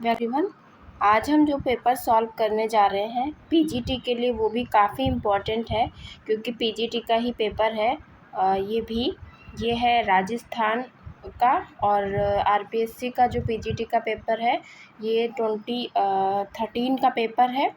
Everyone, आज हम जो पेपर सॉल्व करने जा रहे हैं पीजीटी के लिए, वो भी काफ़ी इम्पोर्टेंट है क्योंकि पीजीटी का ही पेपर है। ये है राजस्थान का, और आरपीएससी का जो पीजीटी का पेपर है ये 2013 का पेपर है।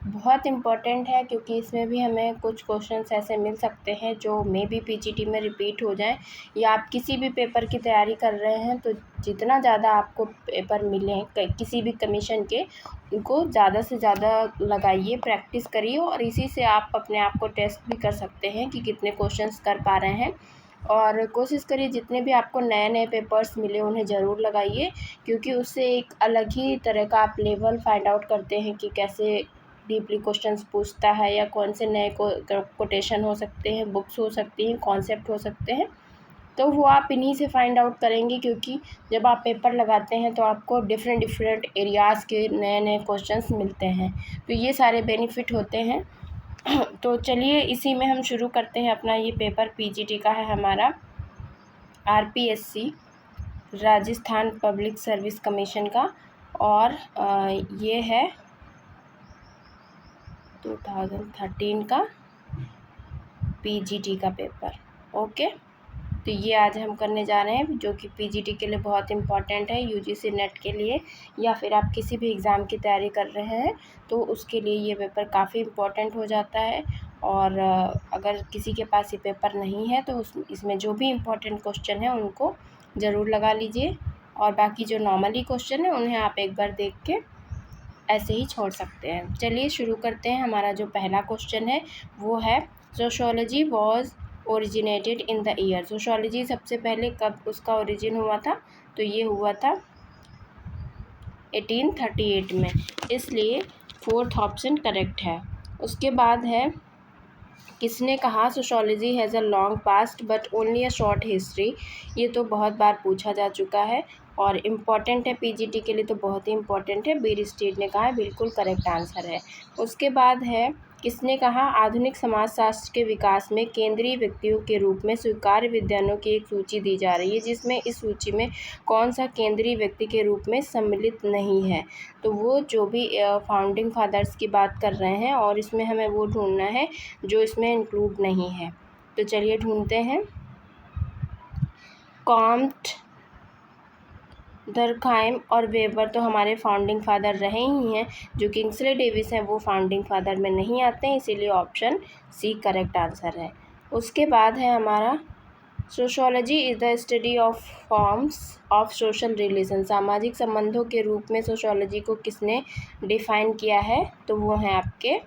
बहुत इम्पोर्टेंट है क्योंकि इसमें भी हमें कुछ क्वेश्चंस ऐसे मिल सकते हैं जो मे बी पीजीटी में रिपीट हो जाएं, या आप किसी भी पेपर की तैयारी कर रहे हैं तो जितना ज़्यादा आपको पेपर मिलें किसी भी कमीशन के, उनको ज़्यादा से ज़्यादा लगाइए, प्रैक्टिस करिए, और इसी से आप अपने आप को टेस्ट भी कर सकते हैं कि कितने क्वेश्चंस कर पा रहे हैं। और कोशिश करिए जितने भी आपको नए नए पेपर्स मिले उन्हें ज़रूर लगाइए, क्योंकि उससे एक अलग ही तरह का आप लेवल फाइंड आउट करते हैं कि कैसे डीपली क्वेश्चंस पूछता है, या कौन से नए कोटेशन हो सकते हैं, बुक्स हो सकती हैं, कॉन्सेप्ट हो सकते हैं। तो वो आप इन्हीं से फाइंड आउट करेंगे, क्योंकि जब आप पेपर लगाते हैं तो आपको डिफरेंट एरियाज़ के नए नए क्वेश्चंस मिलते हैं, तो ये सारे बेनिफिट होते हैं। तो चलिए इसी में हम शुरू करते हैं अपना ये पेपर। पीजीटी का है हमारा, RPSC Rajasthan public service commission का, और ये है 2013 का पीजीटी का पेपर। ओके, तो ये आज हम करने जा रहे हैं, जो कि पीजीटी के लिए बहुत इम्पॉर्टेंट है। यूजीसी नेट के लिए या फिर आप किसी भी एग्ज़ाम की तैयारी कर रहे हैं तो उसके लिए ये पेपर काफ़ी इम्पॉर्टेंट हो जाता है। और अगर किसी के पास ये पेपर नहीं है तो इसमें जो भी इम्पॉर्टेंट क्वेश्चन है उनको ज़रूर लगा लीजिए, और बाकी जो नॉर्मली क्वेश्चन है उन्हें आप एक बार देख के ऐसे ही छोड़ सकते हैं। चलिए शुरू करते हैं। हमारा जो पहला क्वेश्चन है वो है, sociology was originated in the year. Sociology सबसे पहले कब उसका ओरिजिन हुआ था? तो ये हुआ था 1838 में, इसलिए फोर्थ ऑप्शन करेक्ट है। उसके बाद है, किसने कहा sociology has a long past but only a short history. ये तो बहुत बार पूछा जा चुका है और इम्पॉर्टेंट है पीजीटी के लिए, तो बहुत ही इम्पॉर्टेंट है। बीर स्टेट ने कहा है, बिल्कुल करेक्ट आंसर है। उसके बाद है, किसने कहा आधुनिक समाजशास्त्र के विकास में केंद्रीय व्यक्तियों के रूप में स्वीकार्य विद्वानों की एक सूची दी जा रही है, जिसमें इस सूची में कौन सा केंद्रीय व्यक्ति के रूप में सम्मिलित नहीं है? तो वो जो भी फाउंडिंग फादर्स की बात कर रहे हैं, और इसमें हमें वो ढूंढना है जो इसमें इंक्लूड नहीं है। तो चलिए ढूंढते हैं। कॉम्ट, दरखाइम और वेबर तो हमारे फाउंडिंग फादर रहे ही हैं। जो किंग्सले डेविस हैं वो फाउंडिंग फादर में नहीं आते हैं, इसीलिए ऑप्शन सी करेक्ट आंसर है। उसके बाद है हमारा, sociology is the study of forms of social relation. सामाजिक संबंधों के रूप में सोशियोलॉजी को किसने डिफाइन किया है? तो वो हैं आपके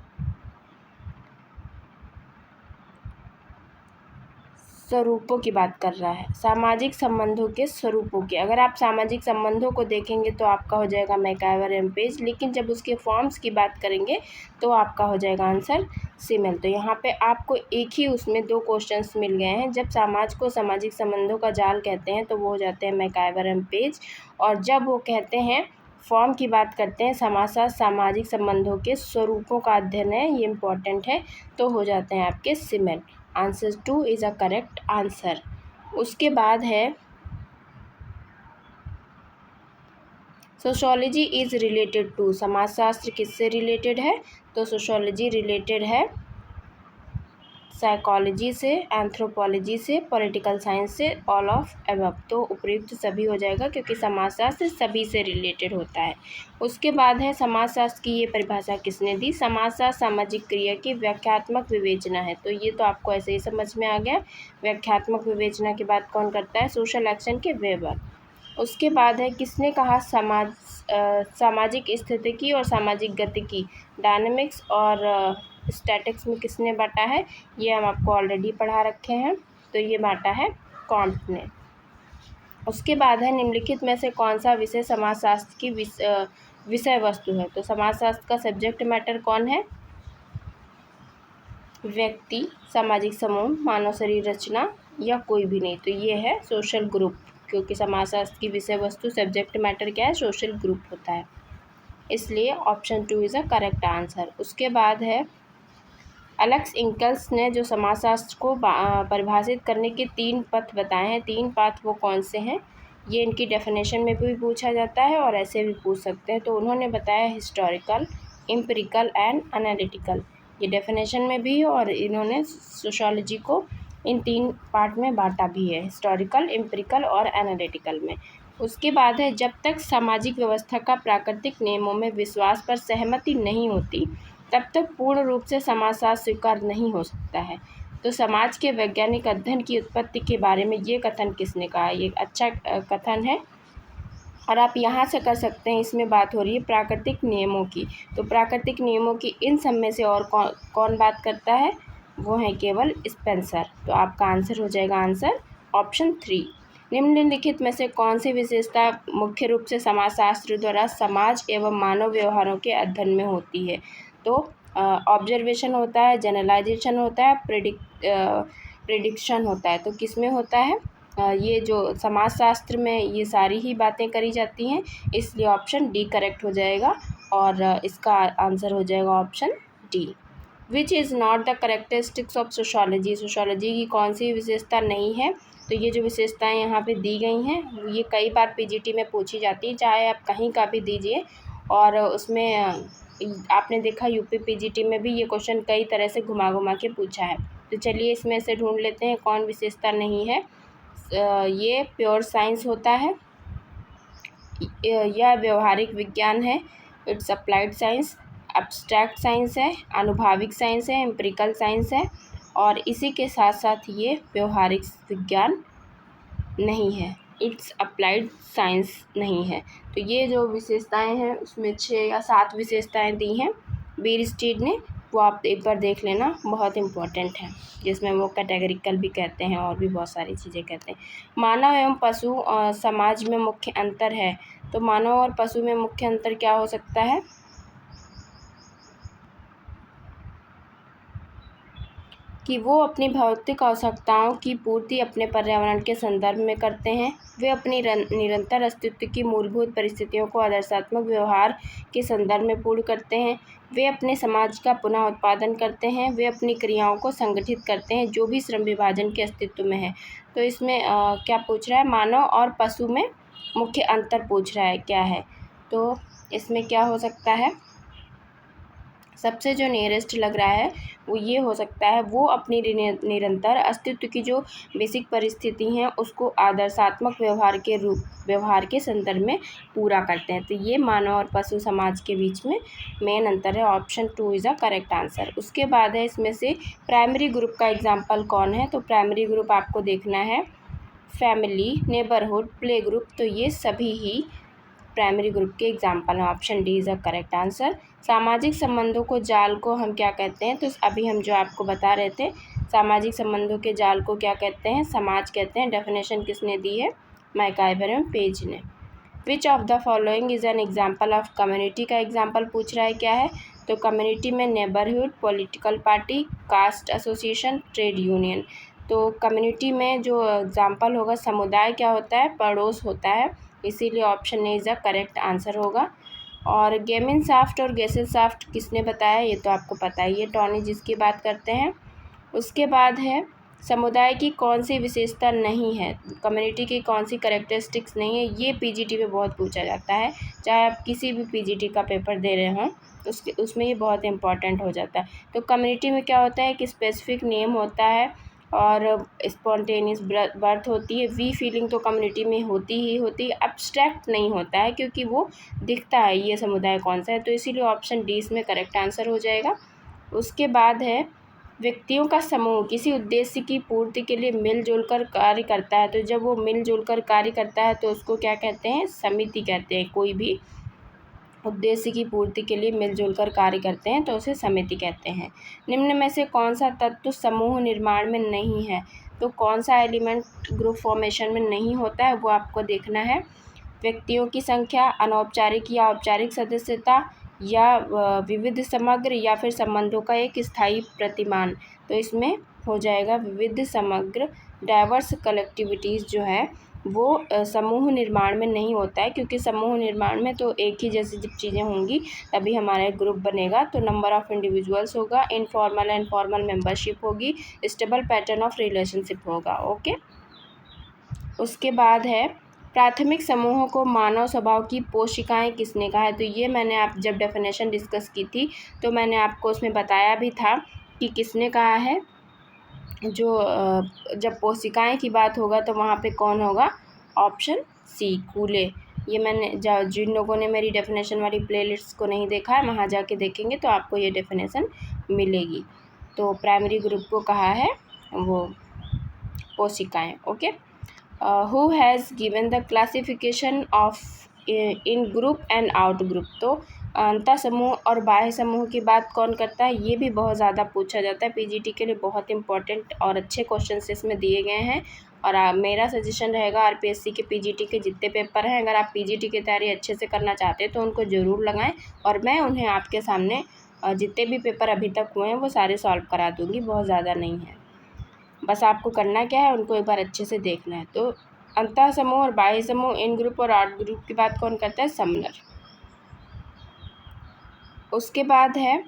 स्वरूपों की बात कर रहा है, सामाजिक संबंधों के स्वरूपों के। अगर आप सामाजिक संबंधों को देखेंगे तो आपका हो जाएगा मैकआवर एम्पेज, लेकिन जब उसके फॉर्म्स की बात करेंगे तो आपका हो जाएगा आंसर सिमेल। तो यहाँ पे आपको एक ही उसमें दो क्वेश्चंस मिल गए हैं। जब समाज को सामाजिक संबंधों का जाल कहते हैं तो वो हो जाते हैं मैकआवर एम्पेज, और जब वो कहते हैं फॉर्म की बात करते हैं, समाजशास्त्र सामाजिक संबंधों के स्वरूपों का अध्ययन है, ये इम्पॉर्टेंट है, तो हो जाते हैं आपके Simmel. Answer 2 is a correct answer. उसके बाद है, सोशियोलॉजी इज़ रिलेटेड टू। समाजशास्त्र किससे रिलेटेड है? तो सोशियोलॉजी रिलेटेड है साइकोलॉजी से, एंथ्रोपोलॉजी से, पॉलिटिकल साइंस से, ऑल ऑफ एबव। तो उपयुक्त सभी हो जाएगा क्योंकि समाजशास्त्र सभी से रिलेटेड होता है। उसके बाद है, समाजशास्त्र की ये परिभाषा किसने दी? समाजशास्त्र सामाजिक क्रिया की व्याख्यात्मक विवेचना है। तो ये तो आपको ऐसे ही समझ में आ गया। व्याख्यात्मक विवेचना की बात कौन करता है? सोशल एक्शन के वेबर। उसके बाद है, किसने कहा सामाजिक स्थितिकी और सामाजिक गतिकी, डायनेमिक्स और स्टैटिक्स में किसने बांटा है? ये हम आपको ऑलरेडी पढ़ा रखे हैं, तो ये बांटा है कॉम्ट ने। उसके बाद है, निम्नलिखित में से कौन सा विषय समाजशास्त्र की विषय वस्तु है? तो समाजशास्त्र का सब्जेक्ट मैटर कौन है? व्यक्ति, सामाजिक समूह, मानव शरीर रचना, या कोई भी नहीं। तो ये है सोशल ग्रुप, क्योंकि समाजशास्त्र की विषय वस्तु सब्जेक्ट मैटर क्या है? सोशल ग्रुप होता है, इसलिए option 2 is a correct answer. उसके बाद है, एलेक्स इंकल्स ने जो समाजशास्त्र को परिभाषित करने के 3 पथ बताए हैं, 3 पाथ वो कौन से हैं? ये इनकी डेफिनेशन में भी पूछा जाता है और ऐसे भी पूछ सकते हैं। तो उन्होंने बताया हिस्टोरिकल, एम्पिरिकल एंड एनालिटिकल, ये डेफिनेशन में भी है और इन्होंने सोशियोलॉजी को इन 3 पार्ट में बांटा भी है, हिस्टोरिकल, एम्पिरिकल और एनालिटिकल में। उसके बाद है जब तक सामाजिक व्यवस्था का प्राकृतिक नियमों में विश्वास पर सहमति नहीं होती तब तक पूर्ण रूप से समाजशास्त्र स्वीकार नहीं हो सकता है। तो समाज के वैज्ञानिक अध्ययन की उत्पत्ति के बारे में ये कथन किसने कहा? ये अच्छा कथन है और आप यहाँ से कर सकते हैं। इसमें बात हो रही है प्राकृतिक नियमों की, तो प्राकृतिक नियमों की इन सब में से और कौन बात करता है? वो है केवल स्पेंसर। तो आपका आंसर हो जाएगा आंसर ऑप्शन 3। निम्नलिखित में से कौन सी विशेषता मुख्य रूप से समाजशास्त्र द्वारा समाज एवं मानव व्यवहारों के अध्ययन में होती है? तो ऑब्जर्वेशन होता है, जनरलाइजेशन होता है, प्रिडिक्शन होता है। तो किस में होता है? ये जो समाजशास्त्र में ये सारी ही बातें करी जाती हैं, इसलिए ऑप्शन डी करेक्ट हो जाएगा और इसका आंसर हो जाएगा option D. Which is not the characteristics of sociology, sociology की कौन सी विशेषता नहीं है? तो ये जो विशेषताएं यहाँ पे दी गई हैं ये कई बार पीजीटी में पूछी जाती है, चाहे आप कहीं का भी दीजिए। और उसमें आपने देखा यूपी पीजीटी में भी ये क्वेश्चन कई तरह से घुमा घुमा के पूछा है। तो चलिए इसमें से ढूंढ लेते हैं कौन विशेषता नहीं है। ये प्योर साइंस होता है, यह व्यवहारिक विज्ञान है, it's applied science, abstract science है, अनुभाविक साइंस है, एम्पिरिकल साइंस है और इसी के साथ साथ ये व्यवहारिक विज्ञान नहीं है, इट्स अप्लाइड साइंस नहीं है। तो ये जो विशेषताएं हैं उसमें 6 या 7 विशेषताएं दी हैं बीयरस्टीड ने, वो आप एक बार देख लेना, बहुत इम्पोर्टेंट है, जिसमें वो कैटेगरिकल भी कहते हैं और भी बहुत सारी चीज़ें कहते हैं। मानव एवं पशु और समाज में मुख्य अंतर है। तो मानव और पशु में मुख्य अंतर क्या हो सकता है? कि वो अपनी भौतिक आवश्यकताओं की पूर्ति अपने पर्यावरण के संदर्भ में करते हैं, वे अपनी निरंतर अस्तित्व की मूलभूत परिस्थितियों को आदर्शात्मक व्यवहार के संदर्भ में पूर्ण करते हैं, वे अपने समाज का पुनः उत्पादन करते हैं, वे अपनी क्रियाओं को संगठित करते हैं जो भी श्रम विभाजन के अस्तित्व में है। तो इसमें क्या पूछ रहा है? मानव और पशु में मुख्य अंतर पूछ रहा है, क्या है? तो इसमें क्या हो सकता है? सबसे जो नियरेस्ट लग रहा है वो ये हो सकता है, वो अपनी निरंतर अस्तित्व की जो बेसिक परिस्थिति हैं उसको आदर्शात्मक व्यवहार के संदर्भ में पूरा करते हैं। तो ये मानव और पशु समाज के बीच में मेन अंतर है। Option 2 is the correct answer. उसके बाद है इसमें से प्राइमरी ग्रुप का एग्जाम्पल कौन है? तो प्राइमरी ग्रुप आपको देखना है फैमिली, नेबरहुड, प्ले ग्रुप, तो ये सभी ही प्राइमरी ग्रुप के एग्जाम्पल हैं। Option D is the correct answer. सामाजिक संबंधों को जाल को हम क्या कहते हैं? तो अभी हम जो आपको बता रहे थे, सामाजिक संबंधों के जाल को क्या कहते हैं? समाज कहते हैं। डेफिनेशन किसने दी है? मैकआइवर एवं पेज ने। Which of the following is an example of community का एग्जाम्पल पूछ रहा है, क्या है? तो कम्युनिटी में neighbourhood, political party, caste association, trade union. तो कम्युनिटी में जो एग्जाम्पल होगा, समुदाय क्या होता है? पड़ोस होता है, इसीलिए option A is the correct answer होगा। और गेमिन साफ्ट और गैसेल साफ्ट किसने बताया? ये तो आपको पता ही है, टॉनी जिसकी बात करते हैं। उसके बाद है समुदाय की कौन सी विशेषता नहीं है? कम्युनिटी की कौन सी कैरेक्टरिस्टिक्स नहीं है? ये पीजीटी में बहुत पूछा जाता है, चाहे आप किसी भी पीजीटी का पेपर दे रहे हों उसमें ये बहुत इंपॉर्टेंट हो जाता है। तो कम्युनिटी में क्या होता है कि स्पेसिफिक नेम होता है और स्पॉन्टेनियस बर्थ होती है। वी फीलिंग तो कम्युनिटी में होती ही होती है, एब्स्ट्रैक्ट नहीं होता है क्योंकि वो दिखता है ये समुदाय कौन सा है। तो इसीलिए ऑप्शन डी इसमें करेक्ट आंसर हो जाएगा। उसके बाद है व्यक्तियों का समूह किसी उद्देश्य की पूर्ति के लिए मिलजुल कर कार्य करता है। तो जब वो मिलजुल कर कार्य करता है तो उसको क्या कहते हैं? समिति कहते हैं। कोई भी उद्देश्य की पूर्ति के लिए मिलजुल कर कार्य करते हैं तो उसे समिति कहते हैं। निम्न में से कौन सा तत्व समूह निर्माण में नहीं है? तो कौन सा एलिमेंट ग्रुप फॉर्मेशन में नहीं होता है वो आपको देखना है। व्यक्तियों की संख्या, अनौपचारिक या औपचारिक सदस्यता, या विविध समग्र, या फिर संबंधों का एक स्थायी प्रतिमान। तो इसमें हो जाएगा विविध समग्र। डाइवर्स कलेक्टिविटीज़ जो है वो समूह निर्माण में नहीं होता है, क्योंकि समूह निर्माण में तो एक ही जैसी जब चीज़ें होंगी तभी हमारा एक ग्रुप बनेगा। तो नंबर ऑफ़ इंडिविजुअल्स होगा, इनफॉर्मल एंड फॉर्मल मेंबरशिप होगी, स्टेबल पैटर्न ऑफ रिलेशनशिप होगा। ओके। उसके बाद है प्राथमिक समूहों को मानव स्वभाव की पोशिकाएं किसने कहा है? तो ये मैंने आप जब डेफिनेशन डिस्कस की थी तो मैंने आपको उसमें बताया भी था कि किसने कहा है। जो जब पोशिकाएं की बात होगा तो वहाँ पे कौन होगा? Option C, कूले। ये मैंने जिन लोगों ने मेरी डेफिनेशन वाली प्लेलिस्ट को नहीं देखा है वहाँ जाके देखेंगे तो आपको ये डेफिनेशन मिलेगी। तो प्राइमरी ग्रुप को कहा है वो कोशिकाएं। Okay, who has given the classification of in group and out group. तो अंतः समूह और बाह्य समूह की बात कौन करता है? ये भी बहुत ज़्यादा पूछा जाता है, पीजीटी के लिए बहुत इंपॉर्टेंट और अच्छे क्वेश्चन इसमें दिए गए हैं। और मेरा सजेशन रहेगा आरपीएससी के पीजीटी के जितने पेपर हैं, अगर आप पीजीटी की तैयारी अच्छे से करना चाहते हैं तो उनको ज़रूर लगाएं और मैं उन्हें आपके सामने जितने भी पेपर अभी तक हुए हैं वो सारे सॉल्व करा दूँगी, बहुत ज़्यादा नहीं है। बस आपको करना क्या है, उनको एक बार अच्छे से देखना है। तो अंतः समूह और बाह्य समूह, इन ग्रुप और आउट ग्रुप की बात कौन करता है? समनर। उसके बाद है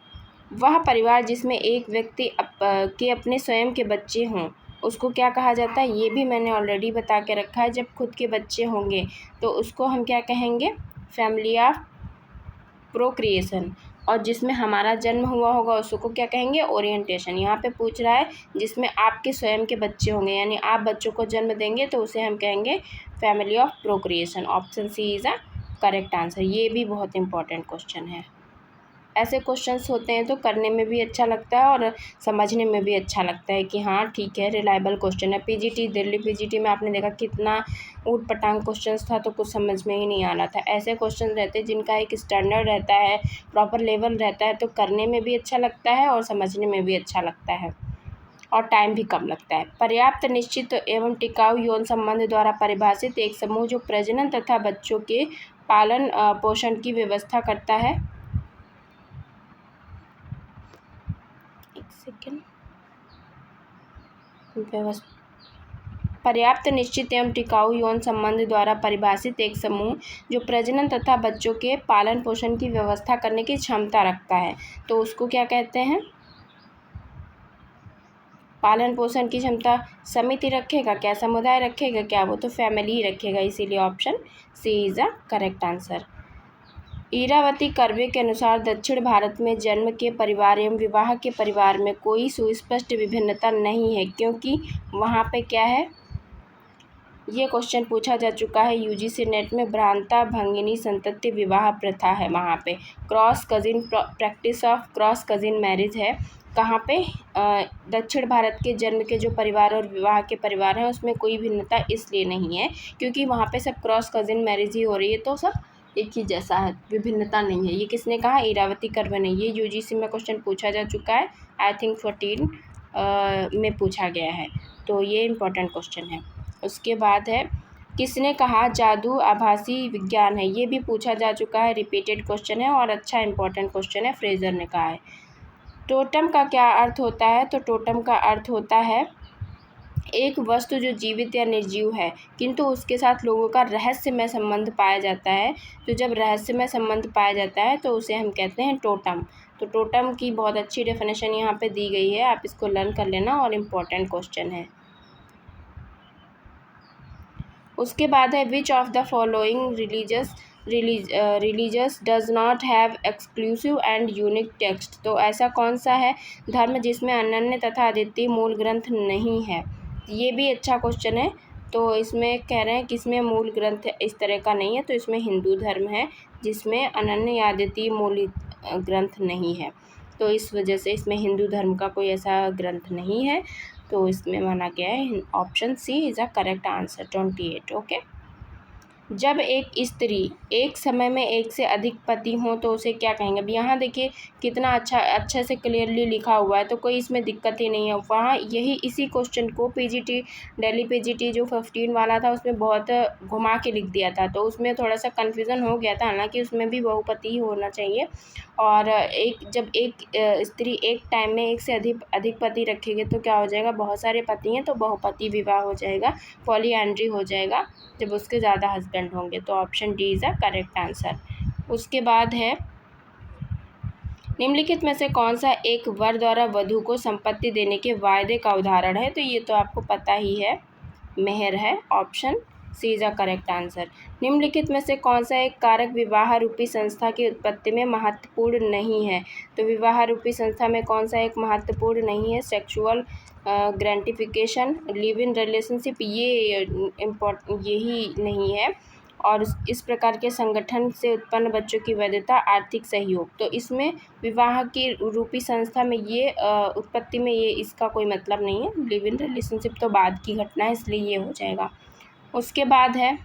वह परिवार जिसमें एक व्यक्ति के अपने स्वयं के बच्चे हों, उसको क्या कहा जाता है? ये भी मैंने ऑलरेडी बता के रखा है। जब खुद के बच्चे होंगे तो उसको हम क्या कहेंगे? Family of procreation. और जिसमें हमारा जन्म हुआ होगा उसको क्या कहेंगे? ओरिएंटेशन। यहाँ पे पूछ रहा है जिसमें आपके स्वयं के बच्चे होंगे, यानी आप बच्चों को जन्म देंगे तो उसे हम कहेंगे family of procreation. Option C is a correct answer. ये भी बहुत इंपॉर्टेंट क्वेश्चन है। ऐसे क्वेश्चंस होते हैं तो करने में भी अच्छा लगता है और समझने में भी अच्छा लगता है कि हाँ ठीक है, रिलायबल क्वेश्चन है। पीजीटी, दिल्ली पीजीटी में आपने देखा कितना ऊट पटांग क्वेश्चंस था तो कुछ समझ में ही नहीं आ रहा था। ऐसे क्वेश्चन रहते हैं जिनका एक स्टैंडर्ड रहता है, प्रॉपर लेवल रहता है, तो करने में भी अच्छा लगता है और समझने में भी अच्छा लगता है और टाइम भी कम लगता है। पर्याप्त, निश्चित एवं टिकाऊ यौन संबंध द्वारा परिभाषित एक समूह जो प्रजनन तथा बच्चों के पालन पोषण की व्यवस्था करता है। पर्याप्त, निश्चित एवं टिकाऊ यौन संबंध द्वारा परिभाषित एक समूह जो प्रजनन तथा बच्चों के पालन पोषण की व्यवस्था करने की क्षमता रखता है, तो उसको क्या कहते हैं? पालन पोषण की क्षमता समिति रखेगा क्या? समुदाय रखेगा क्या? वो तो फैमिली ही रखेगा, इसीलिए option C is a correct answer. Irawati Karve के अनुसार दक्षिण भारत में जन्म के परिवार एवं विवाह के परिवार में कोई सुस्पष्ट विभिन्नता नहीं है, क्योंकि वहाँ पे क्या है? ये क्वेश्चन पूछा जा चुका है यूजीसी नेट में। भ्रांता भंगिनी संतति विवाह प्रथा है वहाँ पे। Cross cousin, practice of cross cousin marriage है कहाँ पे? दक्षिण भारत के जन्म के जो परिवार और विवाह के परिवार हैं उसमें कोई भिन्नता इसलिए नहीं है क्योंकि वहाँ पे सब क्रॉस कजिन मैरिज ही हो रही है, तो सब एक ही जैसा है, विभिन्नता नहीं है। ये किसने कहा? इरावती कर्वे ने। ये यूजीसी में क्वेश्चन पूछा जा चुका है, आई थिंक 14 में पूछा गया है, तो ये इम्पोर्टेंट क्वेश्चन है। उसके बाद है किसने कहा जादू आभासी विज्ञान है? ये भी पूछा जा चुका है, रिपीटेड क्वेश्चन है और अच्छा इंपॉर्टेंट क्वेश्चन है, फ्रेजर ने कहा है। टोटम का क्या अर्थ होता है? तो टोटम का अर्थ होता है एक वस्तु जो जीवित या निर्जीव है किंतु उसके साथ लोगों का रहस्यमय संबंध पाया जाता है। तो जब रहस्यमय संबंध पाया जाता है तो उसे हम कहते हैं टोटम। तो टोटम की बहुत अच्छी डेफिनेशन यहाँ पे दी गई है, आप इसको लर्न कर लेना और इम्पोर्टेंट क्वेश्चन है। उसके बाद है विच of the following religious does not have exclusive and unique text. तो ऐसा कौन सा है धर्म जिसमें अनन्य तथा अद्वितीय मूल ग्रंथ नहीं है? ये भी अच्छा क्वेश्चन है। तो इसमें कह रहे हैं कि इसमें मूल ग्रंथ इस तरह का नहीं है, तो इसमें हिंदू धर्म है जिसमें अनन्य या अद्वितीय मूल ग्रंथ नहीं है, तो इस वजह से इसमें हिंदू धर्म का कोई ऐसा ग्रंथ नहीं है, तो इसमें माना गया है option C is a correct answer 28। Okay, जब एक स्त्री एक समय में एक से अधिक पति हों तो उसे क्या कहेंगे? अब यहाँ देखिए कितना अच्छे से क्लियरली लिखा हुआ है, तो कोई इसमें दिक्कत ही नहीं है। वहाँ यही इसी क्वेश्चन को पीजीटी, दिल्ली पीजीटी जो 15 वाला था उसमें बहुत घुमा के लिख दिया था, तो उसमें थोड़ा सा कन्फ्यूज़न हो गया था। हालांकि उसमें भी बहुपति ही होना चाहिए, और जब एक स्त्री एक टाइम में एक से अधिक पति रखेगी तो क्या हो जाएगा? बहुत सारे पति हैं तो बहुपति विवाह हो जाएगा, पॉलीएंड्री हो जाएगा जब उसके ज़्यादा हस्बैंड होंगे। तो option D is a correct answer. उसके बाद है निम्नलिखित में से कौन सा एक वर द्वारा वधू को संपत्ति देने के वायदे का उदाहरण है? तो ये तो आपको पता ही है, मेहर है, option C is a correct answer. निम्नलिखित में से कौन सा एक कारक विवाह रूपी संस्था की उत्पत्ति में महत्वपूर्ण नहीं है? तो विवाह रूपी संस्था में कौन सा एक महत्वपूर्ण नहीं है? Sexual gratification, live in relationship, ये यही नहीं है। और इस प्रकार के संगठन से उत्पन्न बच्चों की वैधता, आर्थिक सहयोग। तो इसमें विवाह की रूपी संस्था में ये उत्पत्ति में ये इसका कोई मतलब नहीं है। लिव इन रिलेशनशिप तो बाद की घटना है, इसलिए ये हो जाएगा। उसके बाद है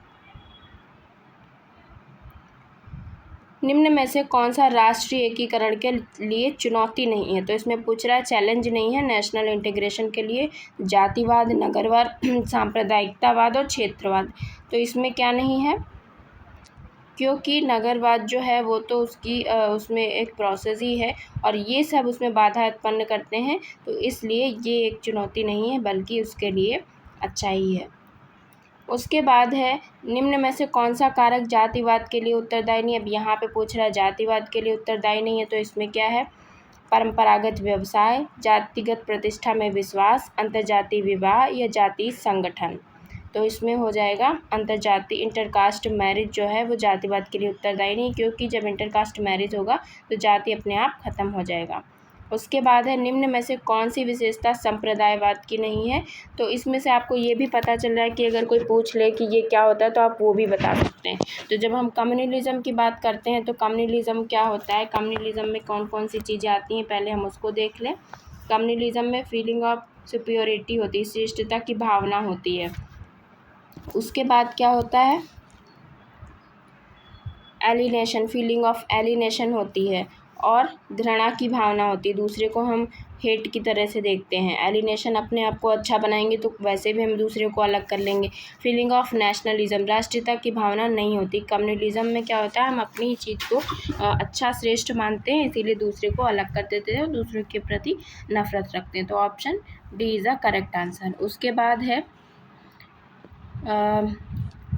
निम्न में से कौन सा राष्ट्रीय एकीकरण के लिए चुनौती नहीं है? तो इसमें पूछ रहा है, चैलेंज नहीं है नेशनल इंटीग्रेशन के लिए, जातिवाद, नगरवाद, सांप्रदायिकतावाद और क्षेत्रवाद। तो इसमें क्या नहीं है? क्योंकि नगरवाद जो है वो तो उसमें एक प्रोसेस ही है और ये सब उसमें बाधा उत्पन्न करते हैं, तो इसलिए ये एक चुनौती नहीं है बल्कि उसके लिए अच्छा ही है। उसके बाद है निम्न में से कौन सा कारक जातिवाद के लिए उत्तरदायी नहीं है? अब यहाँ पे पूछ रहा है जातिवाद के लिए उत्तरदायी नहीं है, तो इसमें क्या है? परंपरागत व्यवसाय, जातिगत प्रतिष्ठा में विश्वास, अंतर्जातीय विवाह या जातीय संगठन। तो इसमें हो जाएगा अंतर्जातीय, इंटरकास्ट मैरिज जो है वो जातिवाद के लिए उत्तरदायी नहीं, क्योंकि जब इंटरकास्ट मैरिज होगा तो जाति अपने आप खत्म हो जाएगा। उसके बाद है निम्न में से कौन सी विशेषता संप्रदायवाद की नहीं है? तो इसमें से आपको ये भी पता चल रहा है कि अगर कोई पूछ ले कि ये क्या होता है तो आप वो भी बता सकते हैं। तो जब हम कम्युनलिज्म की बात करते हैं तो कम्युनलिज्म क्या होता है, कम्युनलिज्म में कौन कौन सी चीज़ें आती हैं, पहले हम उसको देख लें। कम्युनलिज्म में फीलिंग ऑफ सुपीरियरिटी होती है, श्रेष्ठता की भावना होती है। उसके बाद क्या होता है? एलिनेशन, फीलिंग ऑफ एलिनेशन होती है और घृणा की भावना होती है, दूसरे को हम हेट की तरह से देखते हैं। एलिनेशन, अपने आप को अच्छा बनाएंगे तो वैसे भी हम दूसरे को अलग कर लेंगे। फीलिंग ऑफ नेशनलिज्म, राष्ट्रीयता की भावना नहीं होती। कम्युनलिज्म में क्या होता है? हम अपनी ही चीज़ को अच्छा श्रेष्ठ मानते हैं, इसीलिए दूसरे को अलग कर देते हैं और दूसरे के प्रति नफरत रखते हैं। तो option D is a correct answer. उसके बाद है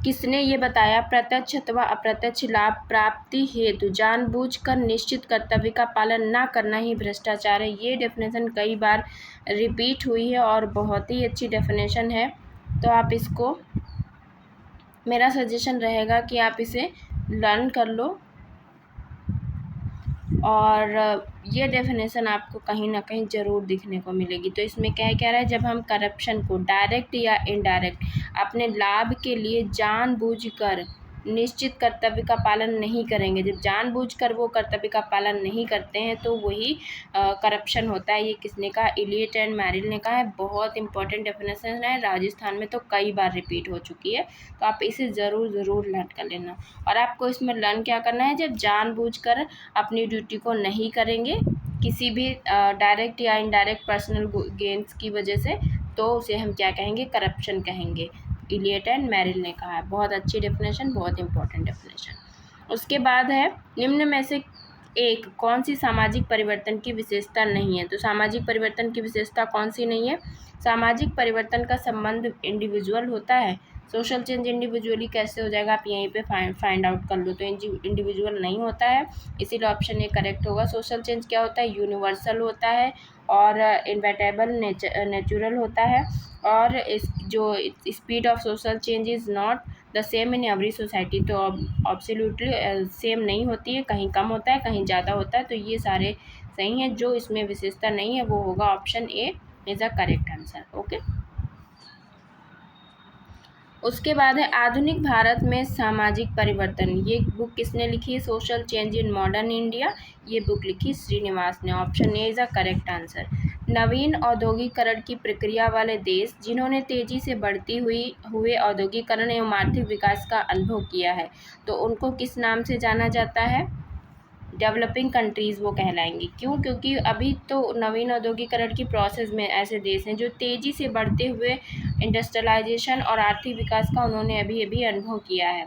किसने ये बताया, प्रत्यक्ष अथवा अप्रत्यक्ष लाभ प्राप्ति हेतु जानबूझकर निश्चित कर्तव्य का पालन न करना ही भ्रष्टाचार है। ये डेफिनेशन कई बार रिपीट हुई है और बहुत ही अच्छी डेफिनेशन है, तो आप इसको, मेरा सजेशन रहेगा कि आप इसे लर्न कर लो और ये डेफिनेशन आपको कहीं ना कहीं ज़रूर दिखने को मिलेगी। तो इसमें क्या कह रहा है, जब हम करप्शन को डायरेक्ट या इनडायरेक्ट अपने लाभ के लिए जानबूझकर निश्चित कर्तव्य का पालन नहीं करेंगे, जब जानबूझकर वो कर्तव्य का पालन नहीं करते हैं तो वही करप्शन होता है। ये किसने कहा? इलियट एंड मैरिल ने कहा है। बहुत इंपॉर्टेंट डेफिनेशन है, राजस्थान में तो कई बार रिपीट हो चुकी है, तो आप इसे ज़रूर लर्न कर लेना। और आपको इसमें लर्न क्या करना है, जब जानबूझकर अपनी ड्यूटी को नहीं करेंगे किसी भी डायरेक्ट या इनडायरेक्ट पर्सनल गेन्स की वजह से, तो उसे हम क्या कहेंगे? करप्शन कहेंगे। इलियट एंड मैरिल ने कहा है। बहुत अच्छी डेफिनेशन, बहुत इंपॉर्टेंट डेफिनेशन। उसके बाद है निम्न में से एक कौन सी सामाजिक परिवर्तन की विशेषता नहीं है? तो सामाजिक परिवर्तन की विशेषता कौन सी नहीं है? सामाजिक परिवर्तन का संबंध इंडिविजुअल होता है। सोशल चेंज इंडिविजुअली कैसे हो जाएगा, आप यहीं पे फाइंड आउट कर लो। तो इंडिविजुअल नहीं होता है, इसीलिए ऑप्शन ए करेक्ट होगा। सोशल चेंज क्या होता है? यूनिवर्सल होता है और इनवेटेबल नेचुरल होता है। और इस जो speed of social change is not the same in every society, तो एब्सोल्युटली सेम नहीं होती है, कहीं कम होता है कहीं ज़्यादा होता है। तो ये सारे सही हैं, जो इसमें विशेषता नहीं है वो होगा option A is a correct answer. Okay. उसके बाद है आधुनिक भारत में सामाजिक परिवर्तन। ये बुक किसने लिखी है? Social change in modern India, ये बुक लिखी श्रीनिवास ने। Option A is a correct answer. नवीन औद्योगिकरण की प्रक्रिया वाले देश जिन्होंने तेजी से बढ़ती हुए औद्योगिकरण एवं आर्थिक विकास का अनुभव किया है, तो उनको किस नाम से जाना जाता है? डेवलपिंग कंट्रीज़ वो कहलाएंगी। क्यों? क्योंकि अभी तो नवीन औद्योगिकरण की प्रोसेस में ऐसे देश हैं जो तेज़ी से बढ़ते हुए इंडस्ट्रियलाइजेशन और आर्थिक विकास का उन्होंने अभी अनुभव किया है,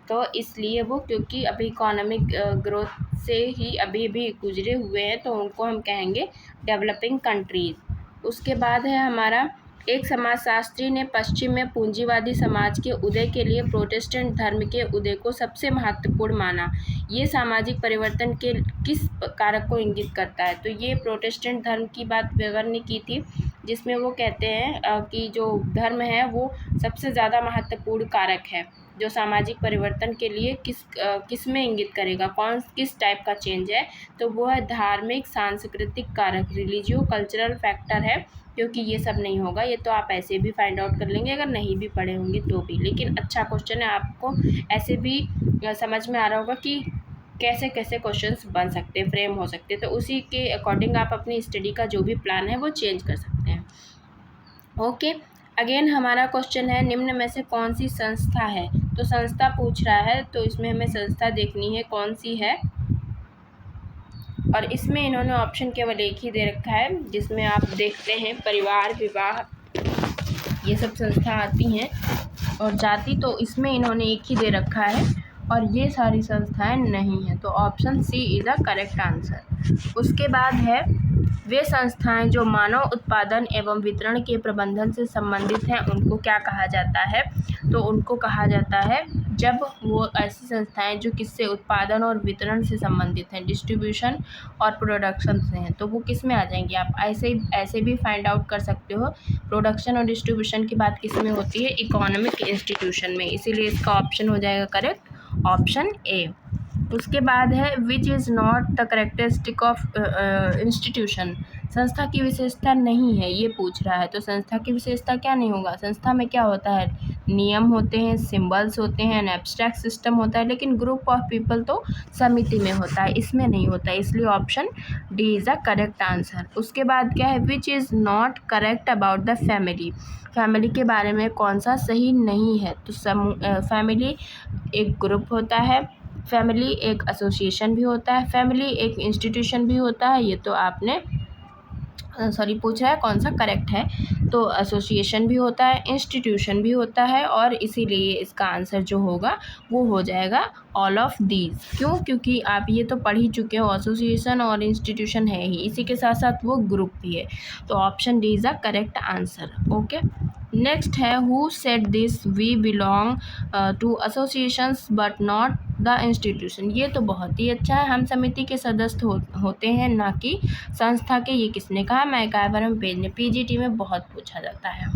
तो इसलिए वो, क्योंकि अभी इकोनॉमिक ग्रोथ से ही अभी गुजरे हुए हैं, तो उनको हम कहेंगे डेवलपिंग कंट्रीज़। उसके बाद है हमारा, एक समाजशास्त्री ने पश्चिम में पूंजीवादी समाज के उदय के लिए प्रोटेस्टेंट धर्म के उदय को सबसे महत्वपूर्ण माना। ये सामाजिक परिवर्तन के किस कारक को इंगित करता है? तो ये प्रोटेस्टेंट धर्म की बात वेगर ने की थी जिसमें वो कहते हैं कि जो धर्म है वो सबसे ज़्यादा महत्वपूर्ण कारक है जो सामाजिक परिवर्तन के लिए किस में इंगित करेगा, किस टाइप का चेंज है, तो वो है धार्मिक सांस्कृतिक कारक, रिलीजियो कल्चरल फैक्टर है, क्योंकि ये सब नहीं होगा। ये तो आप ऐसे भी फाइंड आउट कर लेंगे अगर नहीं भी पढ़े होंगे तो भी, लेकिन अच्छा क्वेश्चन है, आपको ऐसे भी समझ में आ रहा होगा कि कैसे कैसे क्वेश्चंस बन सकते हैं, फ्रेम हो सकते हैं, तो उसी के अकॉर्डिंग आप अपनी स्टडी का जो भी प्लान है वो चेंज कर सकते हैं। ओके, अगेन हमारा क्वेश्चन है निम्न में से कौन सी संस्था है, तो संस्था पूछ रहा है, तो इसमें हमें संस्था देखनी है कौन सी है, और इसमें इन्होंने ऑप्शन केवल एक ही दे रखा है, जिसमें आप देखते हैं परिवार, विवाह, ये सब संस्था आती हैं, और जाति तो इसमें इन्होंने एक ही दे रखा है, और ये सारी संस्थाएं नहीं हैं, तो option C is the correct answer. उसके बाद है वे संस्थाएं जो मानव उत्पादन एवं वितरण के प्रबंधन से संबंधित हैं उनको क्या कहा जाता है, तो उनको कहा जाता है जब वो ऐसी संस्थाएं जो किससे, उत्पादन और वितरण से संबंधित हैं, डिस्ट्रीब्यूशन और प्रोडक्शन से हैं, तो वो किस में आ जाएंगी। आप ऐसे भी फाइंड आउट कर सकते हो, प्रोडक्शन और डिस्ट्रीब्यूशन की बात किस में होती है, इकोनॉमिक इंस्टीट्यूशन में, इसीलिए इसका ऑप्शन हो जाएगा करेक्ट ऑप्शन ए। उसके बाद है which is not the characteristic of institution, संस्था की विशेषता नहीं है, ये पूछ रहा है, तो संस्था की विशेषता क्या नहीं होगा, संस्था में क्या होता है, नियम होते हैं, सिंबल्स होते हैं, एब्स्ट्रैक्ट सिस्टम होता है, लेकिन ग्रुप ऑफ पीपल तो समिति में होता है, इसमें नहीं होता है, इसलिए option D is the correct answer. उसके बाद क्या है which is not correct about the family, family के बारे में कौन सा सही नहीं है, तो फैमिली एक ग्रुप होता है, फैमिली एक एसोसिएशन भी होता है, फैमिली एक इंस्टीट्यूशन भी होता है, ये तो आपने पूछ रहा है कौन सा करेक्ट है, तो एसोसिएशन भी होता है, इंस्टीट्यूशन भी होता है, और इसीलिए इसका आंसर जो होगा वो हो जाएगा ऑल ऑफ दीज। क्यों, क्योंकि आप ये तो पढ़ ही चुके हो, एसोसिएशन और इंस्टीट्यूशन है ही, इसी के साथ साथ वो ग्रुप भी है, तो option D is the correct answer. Okay, next है who said this, we belong to associations but not the institution, ये तो बहुत ही अच्छा है, हम समिति के सदस्य होते हैं ना कि संस्था के, ये किसने कहा, मैकाइवर पेज ने, पीजीटी में बहुत पूछा जाता है।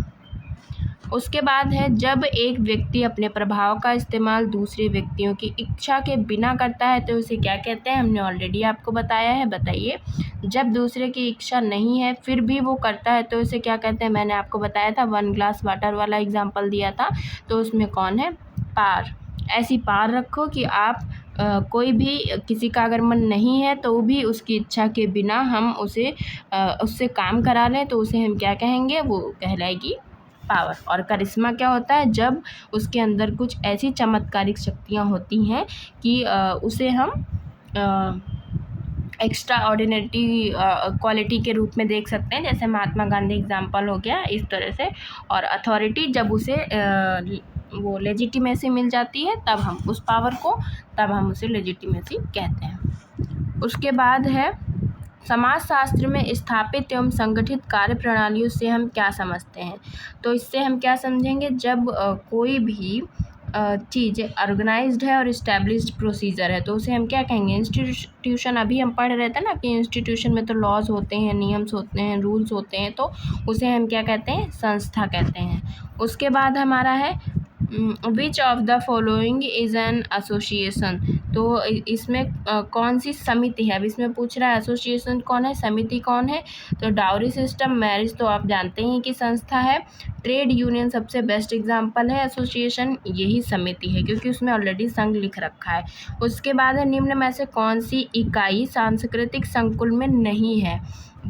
उसके बाद है जब एक व्यक्ति अपने प्रभाव का इस्तेमाल दूसरे व्यक्तियों की इच्छा के बिना करता है तो उसे क्या कहते हैं, हमने ऑलरेडी आपको बताया है, बताइए। जब दूसरे की इच्छा नहीं है फिर भी वो करता है तो उसे क्या कहते हैं, मैंने आपको बताया था, 1 ग्लास वाटर वाला एग्जाम्पल दिया था, तो उसमें कौन है, पार। ऐसी पार रखो कि आप कोई भी किसी का अगर मन नहीं है तो भी उसकी इच्छा के बिना हम उससे काम करा लें तो उसे हम क्या कहेंगे, वो कहलाएगी पावर। और करिश्मा क्या होता है, जब उसके अंदर कुछ ऐसी चमत्कारिक शक्तियाँ होती हैं कि उसे हम एक्स्ट्रा ऑर्डिनरी क्वालिटी के रूप में देख सकते हैं, जैसे महात्मा गांधी एग्जाम्पल हो गया इस तरह से। और अथॉरिटी जब उसे वो लेजिटिमेसी मिल जाती है तब हम उस पावर को, तब हम उसे लेजिटिमेसी कहते हैं। उसके बाद है समाजशास्त्र में स्थापित एवं संगठित कार्य प्रणालियों से हम क्या समझते हैं, तो इससे हम क्या समझेंगे, जब कोई भी चीज़ ऑर्गेनाइज्ड है और इस्टेब्लिश्ड प्रोसीजर है तो उसे हम क्या कहेंगे, इंस्टीट्यूशन। अभी हम पढ़ रहे थे ना कि इंस्टीट्यूशन में तो लॉज होते हैं, नियम्स होते हैं, रूल्स होते हैं, तो उसे हम क्या कहते हैं, संस्था कहते हैं। उसके बाद हमारा है विच of the following is an association, तो इसमें कौन सी समिति है, अब इसमें पूछ रहा है एसोसिएशन कौन है, समिति कौन है, तो डाउरी सिस्टम, मैरिज तो आप जानते हैं कि संस्था है, ट्रेड यूनियन सबसे बेस्ट एग्जांपल है, एसोसिएशन यही समिति है क्योंकि उसमें ऑलरेडी संघ लिख रखा है। उसके बाद है निम्न में से कौन सी इकाई सांस्कृतिक संकुल में नहीं है,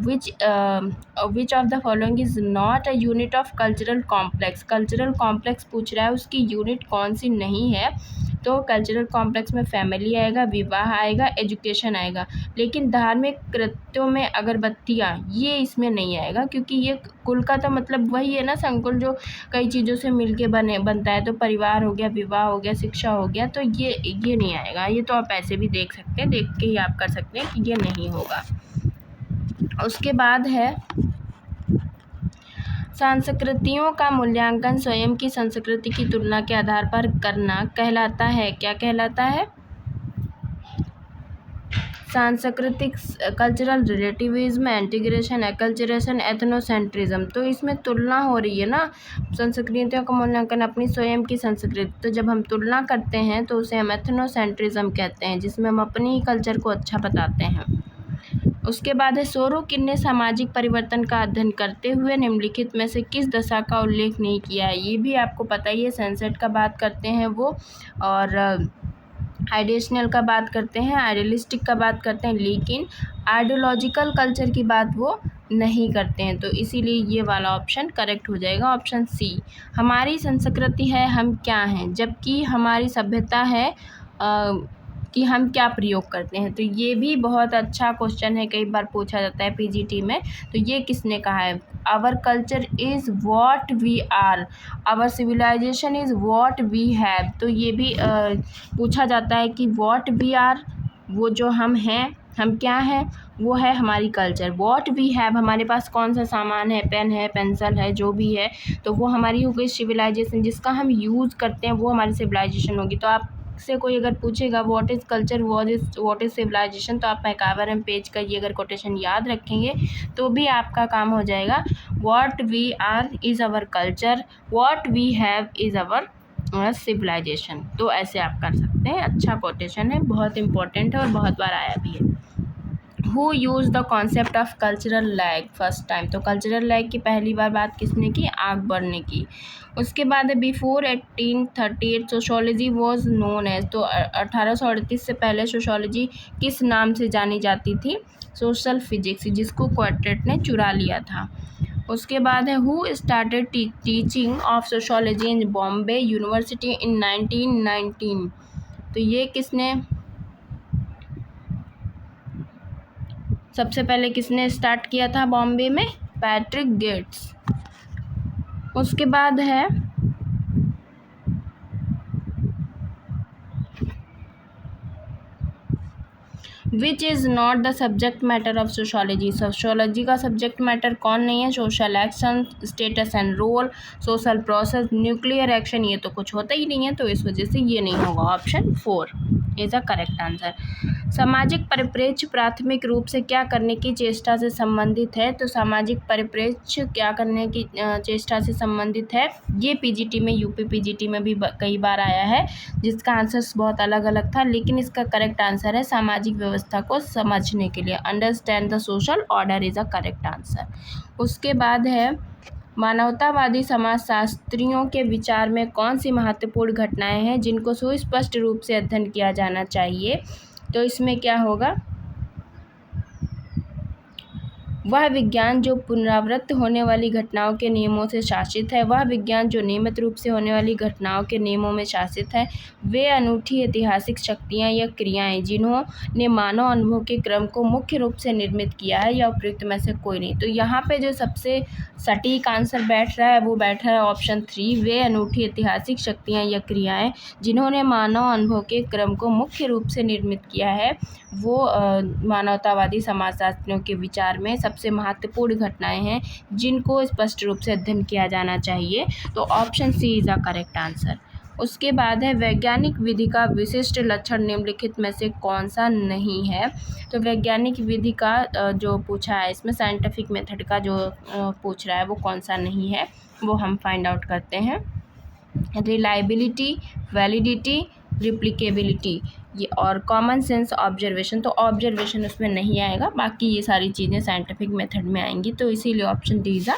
which of the following is not a unit of cultural complex, cultural complex पूछ रहा है, उसकी यूनिट कौन सी नहीं है, तो कल्चरल कॉम्प्लेक्स में फैमिली आएगा, विवाह आएगा, एजुकेशन आएगा, लेकिन धार्मिक कृत्यों में अगरबत्तियाँ ये इसमें नहीं आएगा क्योंकि ये कुल का तो मतलब वही है ना, संकुल जो कई चीज़ों से मिलके बनता है, तो परिवार हो गया, विवाह हो गया, शिक्षा हो गया, तो ये नहीं आएगा। ये तो आप ऐसे भी देख सकते हैं, देख के ही आप कर सकते हैं कि ये नहीं होगा। उसके बाद है संस्कृतियों का मूल्यांकन स्वयं की संस्कृति की तुलना के आधार पर करना कहलाता है, क्या कहलाता है, सांस्कृतिक कल्चरल रिलेटिविज्म, इंटीग्रेशन, एक्लचरेशन, एथनोसेंट्रिज्म। तो इसमें तुलना हो रही है ना, संस्कृतियों का मूल्यांकन अपनी स्वयं की संस्कृति। तो जब हम तुलना करते हैं तो उसे हम एथनोसेंट्रिज्म कहते हैं, जिसमें हम अपनी ही कल्चर को अच्छा बताते हैं। उसके बाद है सोरोकिन ने सामाजिक परिवर्तन का अध्ययन करते हुए निम्नलिखित में से किस दशा का उल्लेख नहीं किया है। ये भी आपको पता ही है, सनसेट का बात करते हैं वो, और आइडियशनल का बात करते हैं, आइडियलिस्टिक का बात करते हैं, लेकिन आइडियोलॉजिकल कल्चर की बात वो नहीं करते हैं। तो इसीलिए ये वाला ऑप्शन करेक्ट हो जाएगा, ऑप्शन सी। हमारी संस्कृति है हम क्या हैं, जबकि हमारी सभ्यता है कि हम क्या प्रयोग करते हैं। तो ये भी बहुत अच्छा क्वेश्चन है, कई बार पूछा जाता है पीजीटी में। तो ये किसने कहा है? Our culture is what we are, our civilisation is what we have. तो ये भी पूछा जाता है कि वॉट वी आर, वो जो हम हैं, हम क्या हैं, वो है हमारी कल्चर। वॉट वी हैव, हमारे पास कौन सा सामान है, पेन है, पेंसिल है, जो भी है, तो वो हमारी हो गई सिविलाइजेशन। जिसका हम यूज़ करते हैं वो हमारी सिविलाइजेशन होगी। तो आप से कोई अगर पूछेगा what is culture, what is civilisation, तो आप मैकावर पेज का ये अगर कोटेशन याद रखेंगे तो भी आपका काम हो जाएगा। What we are is our culture, what we have is our civilisation. तो ऐसे आप कर सकते हैं। अच्छा कोटेशन है, बहुत इंपॉर्टेंट है और बहुत बार आया भी है। Who use the concept of cultural lag first time. तो कल्चरल लैग की पहली बार बात किसने की? आकबर ने की। उसके बाद है before 1838 sociology was known as. तो 1838 से पहले सोशोलॉजी किस नाम से जानी जाती थी? सोशल फिजिक्स, जिसको क्वार्टेट ने चुरा लिया था। उसके बाद है who started teaching of sociology in Bombay university in 1919। तो ये किसने सबसे पहले किसने स्टार्ट किया था बॉम्बे में? Patrick Geddes. उसके बाद है which is not the subject matter of sociology. Sociology का सब्जेक्ट मैटर कौन नहीं है? Social action, status and role, social process, nuclear action. ये तो कुछ होता ही नहीं है, तो इस वजह से ये नहीं होगा। Option 4 is a correct answer. सामाजिक परिप्रेक्ष्य प्राथमिक रूप से क्या करने की चेष्टा से संबंधित है? तो सामाजिक परिप्रेक्ष्य क्या करने की चेष्टा से संबंधित है? ये पीजीटी में, यूपी पीजीटी में भी कई बार आया है, जिसका आंसर्स बहुत अलग अलग था, लेकिन इसका करेक्ट आंसर है सामाजिक व्यवस्था को समझने के लिए। Understand the social order is a correct answer. उसके बाद है मानवतावादी समाजशास्त्रियों के विचार में कौन सी महत्वपूर्ण घटनाएं हैं जिनको सुस्पष्ट रूप से अध्ययन किया जाना चाहिए? तो इसमें क्या होगा? वह विज्ञान जो पुनरावृत्त होने वाली घटनाओं के नियमों से शासित है, वह विज्ञान जो नियमित रूप से होने वाली घटनाओं के नियमों में शासित है, वे अनूठी ऐतिहासिक शक्तियाँ या क्रियाएँ जिन्होंने मानव अनुभव के क्रम को मुख्य रूप से निर्मित किया है, या उपयुक्त में से कोई नहीं। तो यहाँ पे जो सबसे सटीक आंसर बैठ रहा है वो बैठ रहा है ऑप्शन 3, वे अनूठी ऐतिहासिक शक्तियाँ या क्रियाएँ जिन्होंने मानव अनुभव के क्रम को मुख्य रूप से निर्मित किया है। वो मानवतावादी समाजशास्त्रियों के विचार में सबसे महत्वपूर्ण घटनाएं हैं जिनको स्पष्ट रूप से अध्ययन किया जाना चाहिए। तो option C is a correct answer. उसके बाद है वैज्ञानिक विधि का विशिष्ट लक्षण निम्नलिखित में से कौन सा नहीं है? तो वैज्ञानिक विधि का जो पूछा है इसमें, साइंटिफिक मेथड का जो पूछ रहा है वो कौन सा नहीं है, वो हम फाइंड आउट करते हैं। रिलायबिलिटी, वैलिडिटी, रिप्लिकेबिलिटी, ये और कॉमन सेंस ऑब्जर्वेशन। तो ऑब्जर्वेशन उसमें नहीं आएगा, बाकी ये सारी चीज़ें साइंटिफिक मेथड में आएंगी, तो इसीलिए option D is a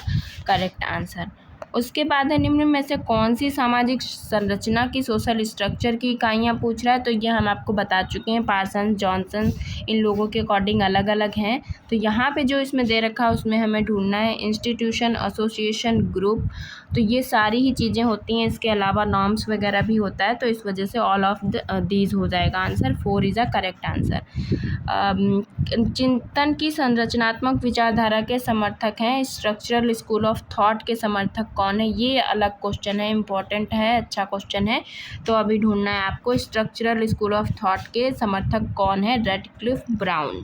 correct answer. उसके बाद है निम्न में से कौन सी सामाजिक संरचना की सोशल स्ट्रक्चर की इकाइयाँ पूछ रहा है? तो ये हम आपको बता चुके हैं, पार्सन, जॉनसन, इन लोगों के अकॉर्डिंग अलग अलग हैं। तो यहाँ पे जो इसमें दे रखा है उसमें हमें ढूंढना है इंस्टीट्यूशन, एसोसिएशन, ग्रुप। तो ये सारी ही चीज़ें होती हैं, इसके अलावा नॉर्म्स वगैरह भी होता है, तो इस वजह से ऑल ऑफ दीज हो जाएगा answer. 4 is a correct answer. चिंतन की संरचनात्मक विचारधारा के समर्थक हैं, स्ट्रक्चरल स्कूल ऑफ थॉट के समर्थक कौन है? ये अलग क्वेश्चन है, इंपॉर्टेंट है, अच्छा क्वेश्चन है। तो अभी ढूंढना है आपको स्ट्रक्चरल स्कूल ऑफ थॉट के समर्थक कौन है? Radcliffe Brown.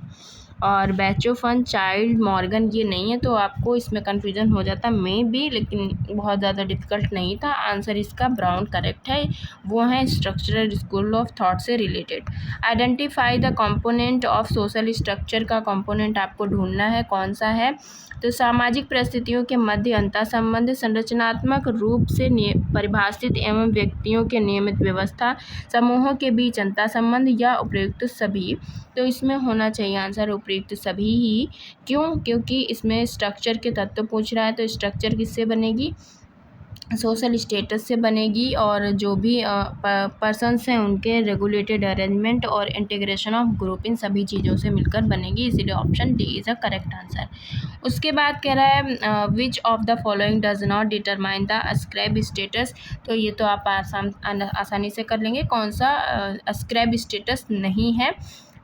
और बैचोफन, चाइल्ड, मॉर्गन ये नहीं है, तो आपको इसमें कन्फ्यूजन हो जाता मे बी, लेकिन बहुत ज़्यादा डिफिकल्ट नहीं था। आंसर इसका ब्राउन करेक्ट है, वो है स्ट्रक्चरल स्कूल ऑफ थॉट से related. Identify the component of social structure का कंपोनेंट आपको ढूंढना है, कौन सा है। तो सामाजिक परिस्थितियों के मध्य अंतर संबंध, संरचनात्मक रूप से परिभाषित एवं व्यक्तियों के नियमित व्यवस्था, समूहों के बीच अंतर संबंध या उपयुक्त सभी। तो इसमें होना चाहिए आंसर उपयुक्त सभी ही। क्यों? क्योंकि इसमें स्ट्रक्चर के तत्व पूछ रहा है, तो स्ट्रक्चर किससे बनेगी? सोशल स्टेटस से बनेगी, और जो भी पर्सन्स हैं उनके रेगुलेटेड अरेंजमेंट और इंटीग्रेशन ऑफ ग्रुप, इन सभी चीज़ों से मिलकर बनेगी, इसीलिए option D is a correct answer. उसके बाद कह रहा है विच of the following does not determine the ascribe status. तो ये तो आप आसानी से कर लेंगे, कौन सा अस्क्राइब स्टेटस नहीं है।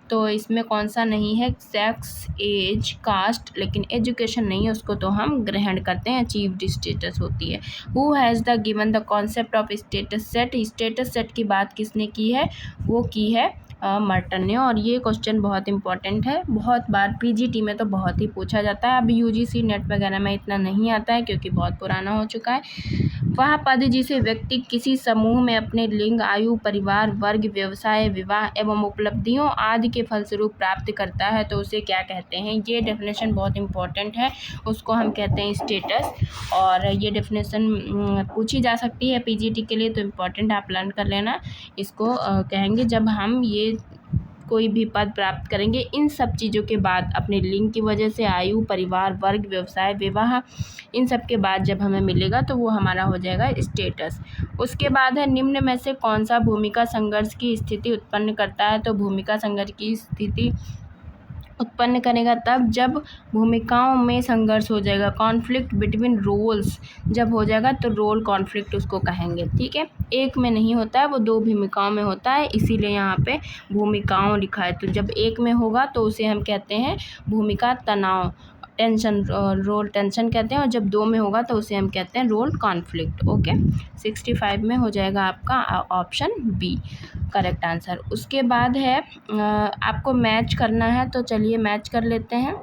तो इसमें कौन सा नहीं है? सेक्स, एज, कास्ट, लेकिन एजुकेशन नहीं है, उसको तो हम ग्रहण करते हैं, अचीव्ड स्टेटस होती है। Who has the given the concept of status set. Status set की बात किसने की है? वो की है मर्टन ने। और ये क्वेश्चन बहुत इंपॉर्टेंट है, बहुत बार पीजीटी में तो बहुत ही पूछा जाता है। अब यूजीसी नेट वगैरह में इतना नहीं आता है क्योंकि बहुत पुराना हो चुका है। वह पद जिसे व्यक्ति किसी समूह में अपने लिंग, आयु, परिवार, वर्ग, व्यवसाय, विवाह एवं उपलब्धियों आदि के फलस्वरूप प्राप्त करता है, तो उसे क्या कहते हैं? ये डेफिनेशन बहुत इंपॉर्टेंट है, उसको हम कहते हैं स्टेटस। और ये डेफिनेशन पूछी जा सकती है पीजीटी के लिए, तो इम्पॉर्टेंट आप लर्न कर लेना। इसको कहेंगे जब हम ये कोई भी पद प्राप्त करेंगे, इन सब चीज़ों के बाद अपने लिंग की वजह से, आयु, परिवार, वर्ग, व्यवसाय, विवाह, इन सब के बाद जब हमें मिलेगा तो वो हमारा हो जाएगा स्टेटस। उसके बाद है निम्न में से कौन सा भूमिका संघर्ष की स्थिति उत्पन्न करता है। तो भूमिका संघर्ष की स्थिति उत्पन्न करेगा तब जब भूमिकाओं में संघर्ष हो जाएगा, कॉन्फ्लिक्ट बिटवीन रोल्स जब हो जाएगा, तो रोल कॉन्फ्लिक्ट उसको कहेंगे। ठीक है, एक में नहीं होता है, वो दो भूमिकाओं में होता है, इसीलिए यहाँ पे भूमिकाओं लिखा है। तो जब एक में होगा तो उसे हम कहते हैं भूमिका तनाव, टेंशन, रोल टेंशन कहते हैं। और जब दो में होगा तो उसे हम कहते हैं रोल कॉन्फ्लिक्ट। ओके, 65 में हो जाएगा आपका ऑप्शन बी करेक्ट आंसर। उसके बाद है आपको मैच करना है, तो चलिए मैच कर लेते हैं।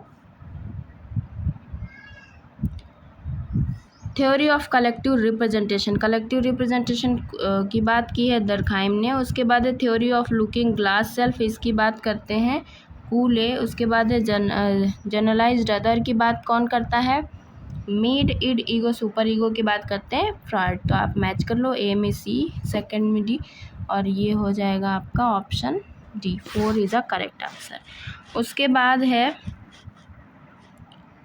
Theory of collective representation, collective representation की बात की है दरखाइम ने। उसके बाद है theory of looking glass self, इसकी बात करते हैं कूले। उसके बाद है जनरलाइज्ड अदर की बात कौन करता है? Mead, id, ego, superego की बात करते हैं फ्रॉइड। तो आप मैच कर लो, ए में सी, सेकंड में डी, और ये हो जाएगा आपका option D, 4 is a correct answer. उसके बाद है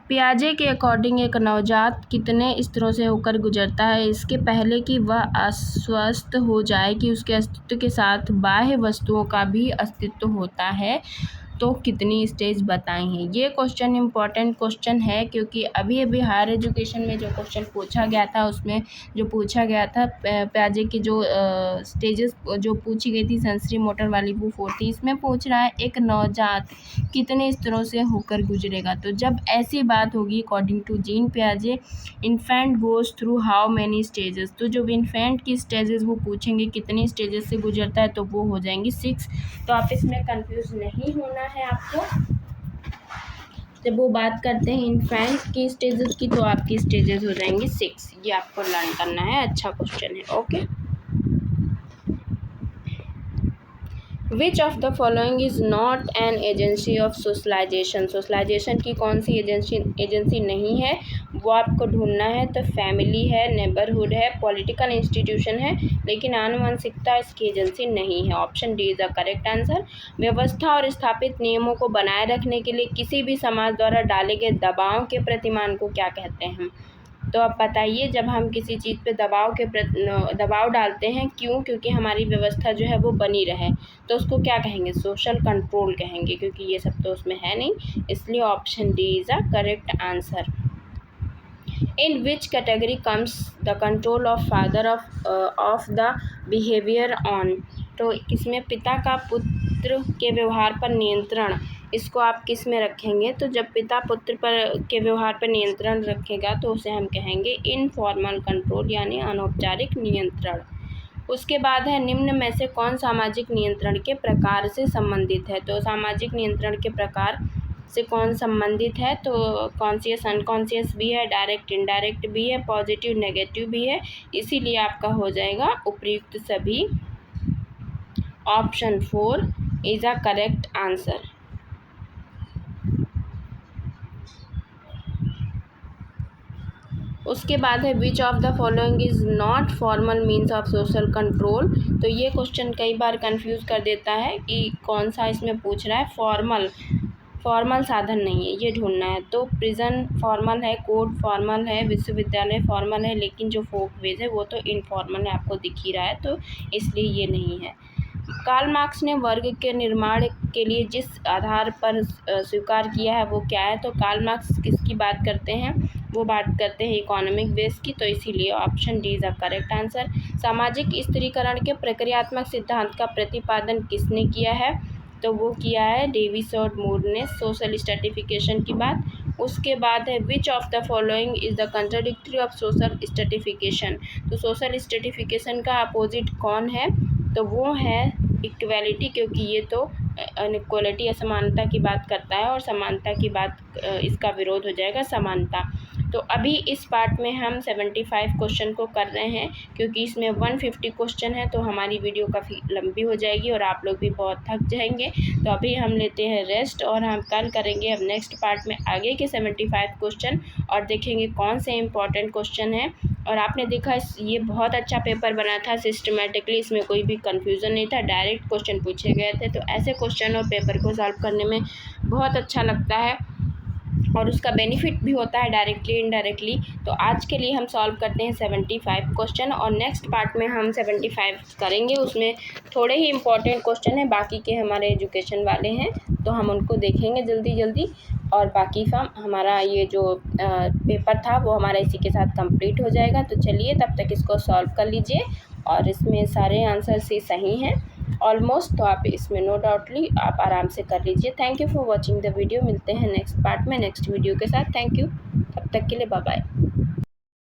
पियाजे के अकॉर्डिंग एक नवजात कितने स्तरों से होकर गुजरता है इसके पहले कि वह आश्वस्त हो जाए कि उसके अस्तित्व के साथ बाह्य वस्तुओं का भी अस्तित्व होता है, तो कितनी स्टेज बताई हैं। ये क्वेश्चन इंपॉर्टेंट क्वेश्चन है क्योंकि अभी अभी हायर एजुकेशन में जो क्वेश्चन पूछा गया था उसमें जो पूछा गया था पियाजे की जो स्टेजेस जो पूछी गई थी सेंसरी मोटर वाली वो 4 थी, इसमें पूछ रहा है एक नवजात कितने स्तरों से होकर गुजरेगा। तो जब ऐसी बात होगी अकॉर्डिंग टू जीन पियाजे, infant goes through how many stages, तो जो इन्फेंट की स्टेजेस वो पूछेंगे कितनी स्टेजेस से गुजरता है, तो वो हो जाएंगी 6। तो आप इसमें कंफ्यूज नहीं होना है आपको। जब वो बात करते हैं इन्फेंट की स्टेजेस की, तो आपकी स्टेजेस हो जाएंगी 6। ये आपको लर्न करना है, अच्छा क्वेश्चन है। Okay, which of the following is not an agency of socialisation, socialisation की कौन सी एजेंसी नहीं है, वो आपको ढूंढना है। तो फैमिली है, नेबरहुड है, पॉलिटिकल इंस्टीट्यूशन है, लेकिन आनुवंशिकता इसकी एजेंसी नहीं है। Option D is the correct answer. व्यवस्था और स्थापित नियमों को बनाए रखने के लिए किसी भी समाज द्वारा डाले गए दबाव के प्रतिमान को क्या कहते हैं? तो अब बताइए, जब हम किसी चीज़ पे दबाव डालते हैं, क्यों? क्योंकि हमारी व्यवस्था जो है वो बनी रहे, तो उसको क्या कहेंगे? सोशल कंट्रोल कहेंगे, क्योंकि ये सब तो उसमें है नहीं, इसलिए option D is a correct answer. In which category comes the control of father of the behaviour on, तो इसमें पिता का पुत्र के व्यवहार पर नियंत्रण, इसको आप किस में रखेंगे? तो जब पिता पुत्र पर के व्यवहार पर नियंत्रण रखेगा तो उसे हम कहेंगे इनफॉर्मल कंट्रोल, यानी अनौपचारिक नियंत्रण। उसके बाद है निम्न में से कौन सामाजिक नियंत्रण के प्रकार से संबंधित है? तो सामाजिक नियंत्रण के प्रकार से कौन संबंधित है, तो कॉन्शियस अनकॉन्शियस भी है, डायरेक्ट इनडायरेक्ट भी है, पॉजिटिव नेगेटिव भी है, इसीलिए आपका हो जाएगा उपयुक्त सभी। Option 4 is a correct answer. उसके बाद है विच of the following is not formal means of social control. तो ये क्वेश्चन कई बार कंफ्यूज कर देता है कि कौन सा इसमें पूछ रहा है। फॉर्मल साधन नहीं है, ये ढूंढना है। तो प्रिजन फॉर्मल है, कोर्ट फॉर्मल है, विश्वविद्यालय फॉर्मल है, लेकिन जो फोक वेज है वो तो इनफॉर्मल है, आपको दिख ही रहा है, तो इसलिए ये नहीं है। कार्ल मार्क्स ने वर्ग के निर्माण के लिए जिस आधार पर स्वीकार किया है वो क्या है, तो कार्ल मार्क्स किसकी बात करते हैं, वो बात करते हैं इकोनॉमिक बेस की, तो इसीलिए option D is a correct answer. सामाजिक स्त्रीकरण के प्रक्रियात्मक सिद्धांत का प्रतिपादन किसने किया है, तो वो किया है डेविस और मूर ने, सोशल स्ट्रैटिफिकेशन की बात। उसके बाद है विच of the following is the contradictory of social stratification. तो सोशल स्ट्रैटिफिकेशन का अपोजिट कौन है, तो वो है इक्वालिटी, क्योंकि ये तो अनइक्वालिटी असमानता की बात करता है और समानता की बात, इसका विरोध हो जाएगा समानता। तो अभी इस पार्ट में हम 75 क्वेश्चन को कर रहे हैं, क्योंकि इसमें 150 क्वेश्चन है, तो हमारी वीडियो काफ़ी लंबी हो जाएगी और आप लोग भी बहुत थक जाएंगे। तो अभी हम लेते हैं रेस्ट और हम कल करेंगे अब नेक्स्ट पार्ट में आगे के 75 क्वेश्चन और देखेंगे कौन से इंपॉर्टेंट क्वेश्चन हैं। और आपने देखा ये बहुत अच्छा पेपर बना था सिस्टमेटिकली, इसमें कोई भी कन्फ्यूज़न नहीं था, डायरेक्ट क्वेश्चन पूछे गए थे। तो ऐसे क्वेश्चन और पेपर को सॉल्व करने में बहुत अच्छा लगता है और उसका बेनिफिट भी होता है डायरेक्टली इनडायरेक्टली। तो आज के लिए हम सॉल्व करते हैं 75 क्वेश्चन और नेक्स्ट पार्ट में हम 75 करेंगे, उसमें थोड़े ही इंपॉर्टेंट क्वेश्चन हैं, बाकी के हमारे एजुकेशन वाले हैं, तो हम उनको देखेंगे जल्दी जल्दी। और बाकी हमारा ये जो पेपर था वो हमारा इसी के साथ कंप्लीट हो जाएगा। तो चलिए तब तक इसको सॉल्व कर लीजिए और इसमें सारे आंसर ही सही हैं ऑलमोस्ट, तो आप इसमें नो डाउटली आप आराम से कर लीजिए। Thank you for watching the video. मिलते हैं नेक्स्ट पार्ट में नेक्स्ट वीडियो के साथ। थैंक यू, तब तक के लिए बाय बाय।